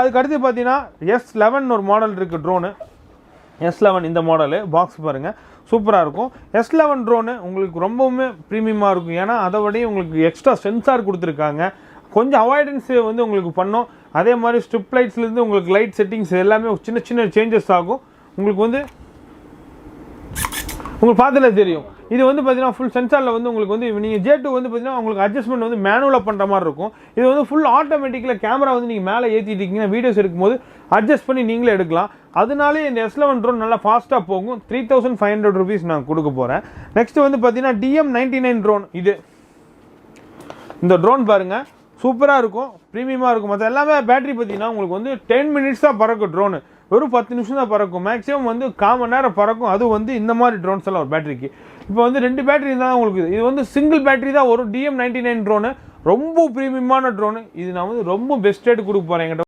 அதுக்கு அடுத்து பார்த்தீங்கன்னா S11 ஒரு மாடல் இருக்குது ட்ரோனு. S11 இந்த மாடலு பாக்ஸ் பாருங்கள், சூப்பராக இருக்கும். S11 ட்ரோனு உங்களுக்கு ரொம்பவுமே ப்ரீமியமாக இருக்கும். ஏன்னா அதை விட உங்களுக்கு எக்ஸ்ட்ரா சென்சார் கொடுத்துருக்காங்க. கொஞ்சம் அவாய்டன்ஸ் வந்து உங்களுக்கு பண்ணோம். அதே மாதிரி ஸ்ட்ரிப் லைட்ஸ்லேருந்து உங்களுக்கு லைட் செட்டிங்ஸ் எல்லாமே சின்ன சின்ன சேஞ்சஸ் ஆகும். உங்களுக்கு வந்து உங்களுக்கு பார்த்தாலே தெரியும். இது வந்து பார்த்தீங்கன்னா ஃபுல் சென்சாரில் வந்து உங்களுக்கு வந்து நீங்கள் J2 வந்து பார்த்தீங்கன்னா உங்களுக்கு அட்ஜஸ்ட்மெண்ட் வந்து மேனுவலாக பண்ணுற மாதிரி இருக்கும். இது வந்து ஃபுல் ஆட்டோமேட்டிக்கில் கேமரா வந்து நீங்கள் மேலே ஏற்றிட்டீங்கன்னா வீடியோஸ் எடுக்கும்போது அட்ஜஸ்ட் பண்ணி நீங்களே எடுக்கலாம். அதனாலே இந்த S11 ட்ரோன் நல்லா ஃபாஸ்ட்டாக போகும். 3500 rupees நான் கொடுக்க போகிறேன். நெக்ஸ்ட் வந்து பார்த்தீங்கன்னா DM99 ட்ரோன். இந்த ட்ரோன் பாருங்கள், சூப்பராக இருக்கும், ப்ரீமியமாக இருக்கும். மற்ற எல்லாமே பேட்டரி பார்த்தீங்கன்னா உங்களுக்கு வந்து 10 minutes தான் பறக்கும் ட்ரோனு. வெறும் 10 நிமிஷம் தான் பறக்கும். மேக்ஸிமம் வந்து 1/4 மணி நேரம் பறக்கும். அது வந்து இந்த மாதிரி ட்ரோன்ஸ் எல்லாம் ஒரு பேட்டரிக்கு. இப்போ வந்து 2 பேட்டரி தான் உங்களுக்கு. இது வந்து சிங்கிள் பேட்டரி தான் ஒரு DM99 ட்ரோனு. ரொம்ப ப்ரீமியமான ட்ரோனு. இது நான் வந்து ரொம்ப பெஸ்ட் ரேட் கொடுக்க போகிறேன் என்கிட்ட.